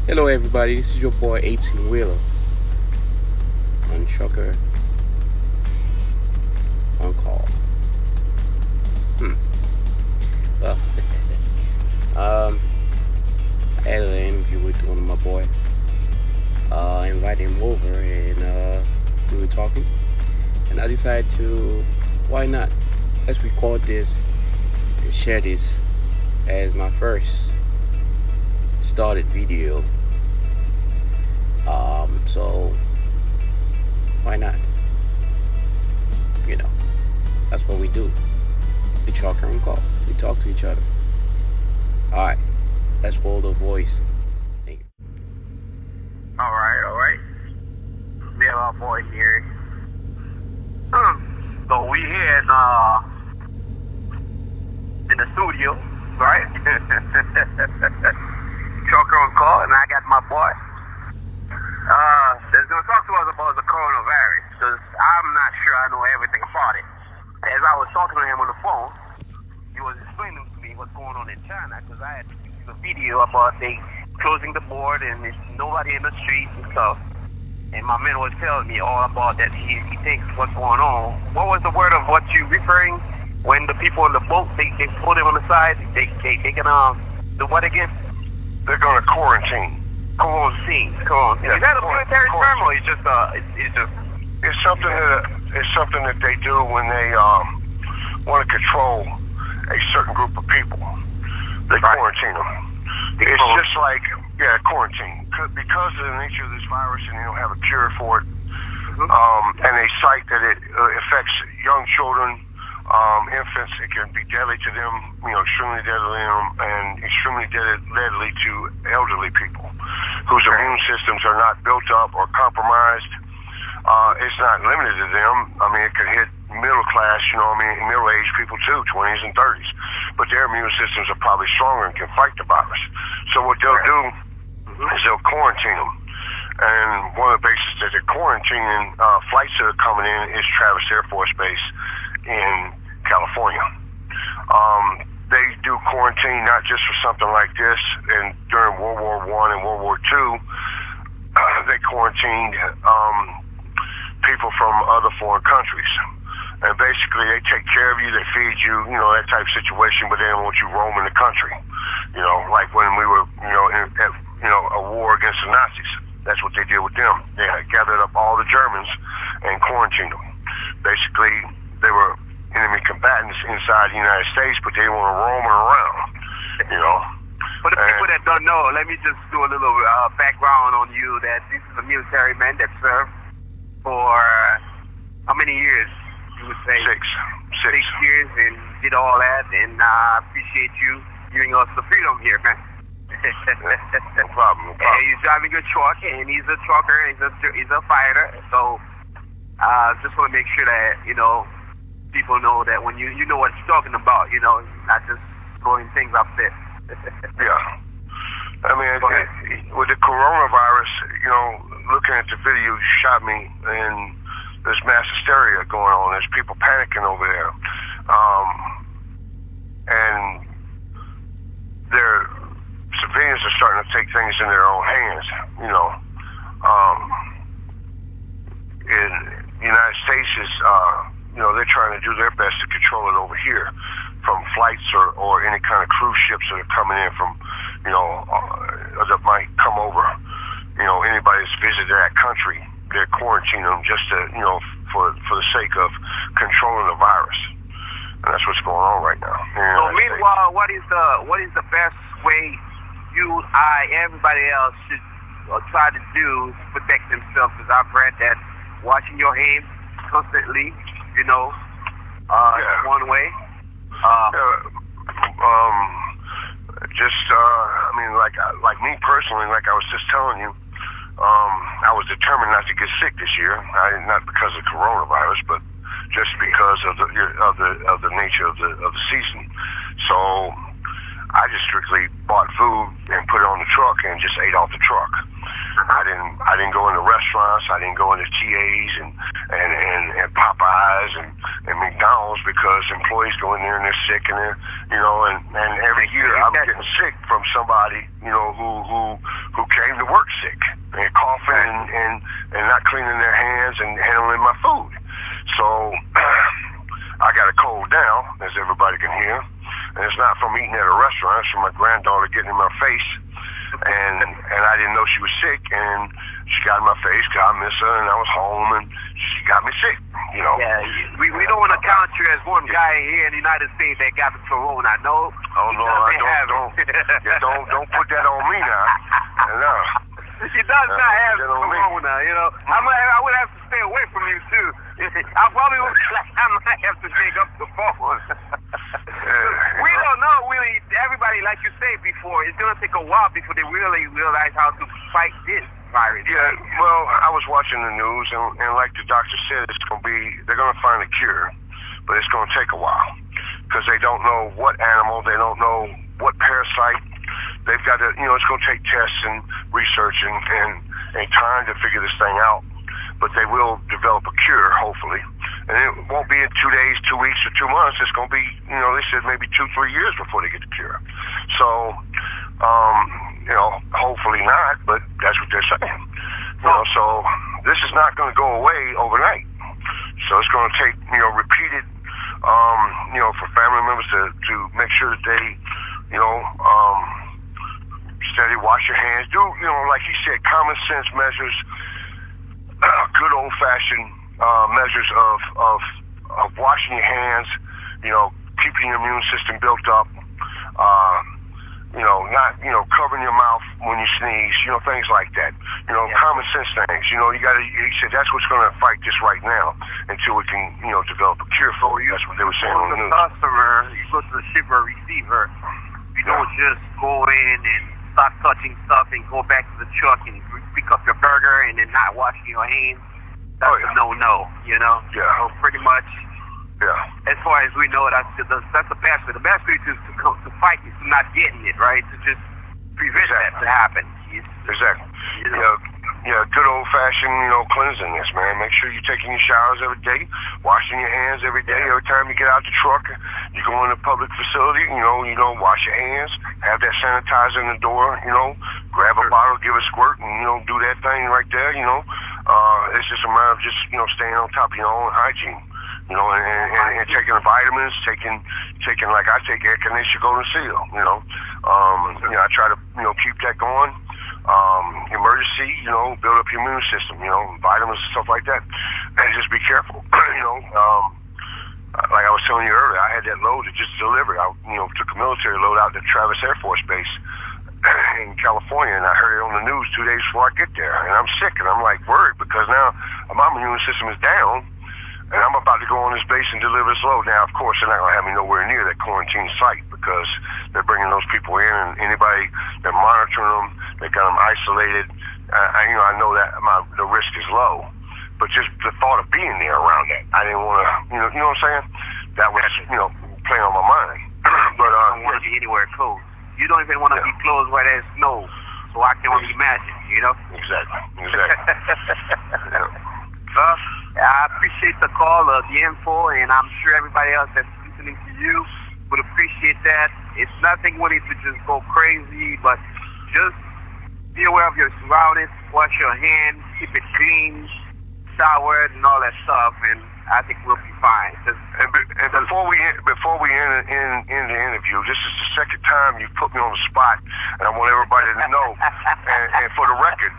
Hello, everybody. This is your boy 18 Wheeler on Trucker on Call. Well, I had an interview with one of my boy. I invited him over, and we were talking. And I decided to, why not? Let's record this and share this as my first started video. So why not? That's what we do. We talk on call. We talk to each other. Alright, let's roll the voice. Thank you. All right. We have our boy here. So we here in the studio, right? Trucker on call, and I got my boy. That's gonna talk to us about the coronavirus, because I'm not sure I know everything about it. As I was talking to him on the phone, he was explaining to me what's going on in China, because I had seen a video about they closing the board and there's nobody in the streets and stuff. And my man was telling me all about that. He thinks what's going on. What was the word of what you referring when the people in the boat, they pull them on the side, they can do what again? They're going to quarantine. Quarantine. Is that a military term, or it's just It's something that they do when they want to control a certain group of people. They quarantine them. It's just like quarantine, because of the nature of this virus, and they don't have a cure for it. And they cite that it affects young children, infants. It can be deadly to them, extremely deadly, and extremely deadly to elderly people whose immune systems are not built up or compromised. It's not limited to them. I mean, it could hit middle class, middle-aged people too, 20s and 30s. But their immune systems are probably stronger and can fight the virus. So what they'll do is they'll quarantine them. And one of the bases that they're quarantining flights that are coming in is Travis Air Force Base in California. They do quarantine not just for something like this. And during World War I and World War II, they quarantined people from other foreign countries. And basically, they take care of you, they feed you, that type of situation, but they don't want you roaming the country. Like when we were, in a war against the Nazis. That's what they did with them. They had gathered up all the Germans and quarantined them. Basically, they were enemy combatants inside the United States, but they want to roam around, For the people that don't know, let me just do a little background on you, that this is a military man that served for how many years? You would say 6 years, and did all that, and I appreciate you giving us the freedom here, man. No problem. And he's driving a truck, and he's a trucker, he's a fighter, so just want to make sure that, people know that when you know what you're talking about, not just throwing things up there. Yeah. I mean, with the coronavirus, looking at the video you shot me, and there's mass hysteria going on. There's people panicking over there. And their civilians are starting to take things in their own hands, In the United States is, they're trying to do their best to control it over here from flights or any kind of cruise ships that are coming in from, that might come over. Anybody that's visited that country, they're quarantining them just to, for the sake of controlling the virus. And that's what's going on right now. So meanwhile, what is the best way you, I, everybody else should try to do to protect themselves? Because I've read that washing your hands constantly, is one way. Like me personally, like I was just telling you, I was determined not to get sick this year. Not because of coronavirus, but just because of the nature of the season. So I just strictly bought food and put it on the truck and just ate off the truck. I didn't go into restaurants. I didn't go into TAs and Popeyes and McDonald's because employees go in there and they're sick and they're, and every year I'm getting sick from somebody, who came to work sick and coughing and not cleaning their hands and handling my food. So I got a cold now, as everybody can hear, and it's not from eating at a restaurant. It's from my granddaughter getting in my face. And I didn't know she was sick, and she got in my face because I miss her, and I was home, and she got me sick, Yeah, we don't want to count you as one guy here in the United States that got the corona. No. Oh no, don't put that on me now. No. She does not have the corona. I would have to stay away from you too. I probably would. I might have to take up the phone. We don't know really. Everybody, like you said before, it's gonna take a while before they really realize how to fight this virus. Yeah, well, I was watching the news, and like the doctor said, they're gonna find a cure, but it's gonna take a while because they don't know what animal, they don't know what parasite. They've got to, it's gonna take tests and research and time to figure this thing out. But they will develop a cure, hopefully. And it won't be in 2 days, 2 weeks, or 2 months. It's going to be, they said maybe 2-3 years before they get the cure. So, hopefully not, but that's what they're saying. So this is not going to go away overnight. So it's going to take, repeated, for family members to make sure that they, steady wash your hands. Do, like he said, common sense measures, good old-fashioned measures of washing your hands, keeping your immune system built up, not, covering your mouth when you sneeze, things like that. Common sense things. He said that's what's going to fight this right now until we can, develop a cure for it. That's what they were saying on the news. Customer, you go to the shipper, receiver, you don't just go in and start touching stuff and go back to the truck and pick up your burger and then not washing your hands. That's a no-no, Yeah. So pretty much, yeah. as far as we know, that's the best way. The best way to fight is to not getting it, right? To just prevent that to happen. Exactly. Good old-fashioned, cleanliness, man. Make sure you're taking your showers every day, washing your hands every day. Every time you get out the truck, you go in a public facility, wash your hands, have that sanitizer in the door, grab a bottle, give a squirt, and, do that thing right there, It's just a matter of just, staying on top of your own hygiene, and taking vitamins, taking like I take echinacea golden seal, I try to, keep that going. Emergency, build up your immune system, vitamins and stuff like that. And just be careful, like I was telling you earlier, I had that load that just delivered. I, took a military load out to Travis Air Force Base in California, and I heard it on the news 2 days before I get there. And I'm sick, and I'm like worried because now my immune system is down, and I'm about to go on this base and deliver this load. Now, of course, they're not going to have me nowhere near that quarantine site because they're bringing those people in, and anybody, they're monitoring them, they got them isolated. I know that the risk is low, but just the thought of being there around that, I didn't want to, you know what I'm saying? That was, playing on my mind. But don't want to be anywhere close. You don't even want to be close where there's snow, so I can only imagine, Exactly. I appreciate the call, the info, and I'm sure everybody else that's listening to you would appreciate that. It's nothing really to just go crazy, but just be aware of your surroundings, wash your hands, keep it clean, showered, and all that stuff, and I think we'll be fine. And before we end the interview, this is the second time you put me on the spot, and I want everybody to know, and for the record,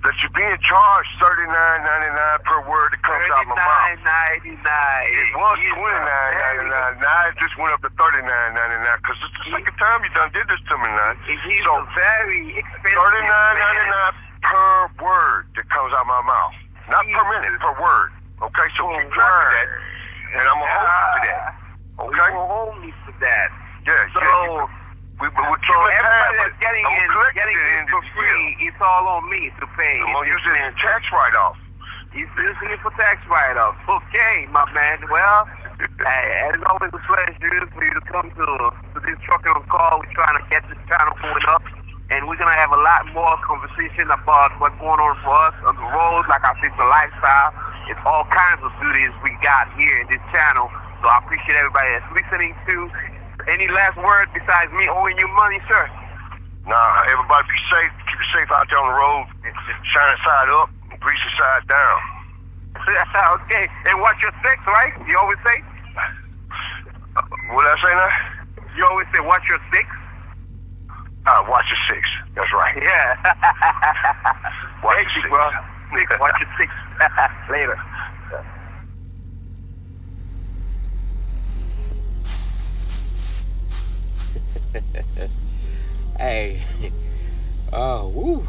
that you're being charged $39.99 per word that comes out my mouth. $39.99. It was $29.99. Now it just went up to $39.99 because it's the second time you done did this to me now. He's so very expensive. $39.99 per word that comes out my mouth. Not per minute, per word. Okay, so keep track of that, and I'm going to hold you to that. Okay? We're going to hold you to that. Yeah. We're everybody that's getting it for free, it's all on me to pay. I'm going to use it in tax write-off. He's using it for tax write-off. Okay, my man. Well, it's always a pleasure for you to come to this Trucking on Call. We're trying to get this channel going up. and we're gonna have a lot more conversation about what's going on for us on the road, like I said, the lifestyle. It's all kinds of duties we got here in this channel. So I appreciate everybody that's listening to. Any last word besides me owing you money, sir? Nah, everybody be safe. Keep it safe out there on the road. Shine side up, greasy side down. Okay, and watch your six, right? You always say? What did I say now? You always say watch your six? Watch your six. That's right. Yeah. Watch Thank your you, six. bro. Watch your six. Later. Hey, woo,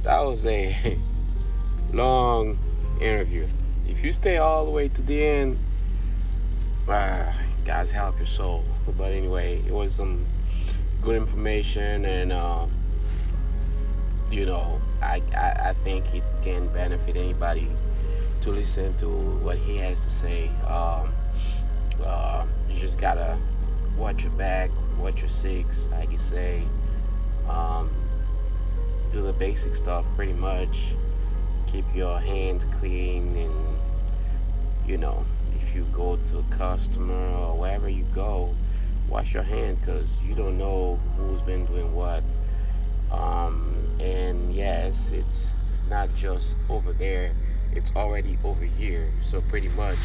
that was a long interview. If you stay all the way to the end, God's help your soul. But anyway, it was some good information, and I think it can benefit anybody to listen to what he has to say. You just gotta watch your back, watch your six, like you say. Do the basic stuff pretty much. Keep your hands clean, and if you go to a customer or wherever you go, wash your hand, because you don't know who's been doing what. And yes, it's not just over there, it's already over here. So pretty much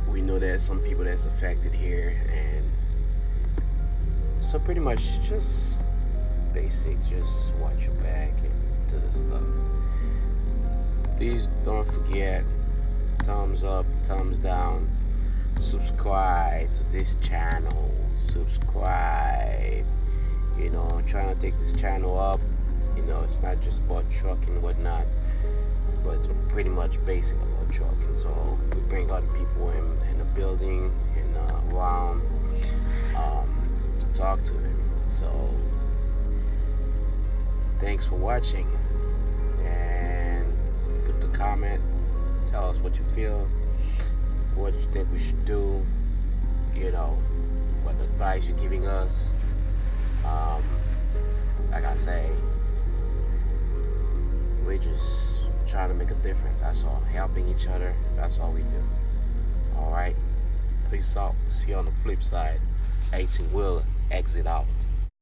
we know there's some people that's affected here, and so pretty much just basics, just watch your back and do the stuff. Please don't forget, thumbs up, thumbs down, subscribe to this channel, subscribe. I'm trying to take this channel up. It's not just about trucking and whatnot, but it's pretty much basic about trucking. So we bring other people in the building and around to talk to them. So thanks for watching, and put the comment, tell us what you feel, what you think we should do, what advice you're giving us. Like I say, we're just trying to make a difference. That's all. Helping each other. That's all we do. All right. Peace out. See you on the flip side. 18 will exit out.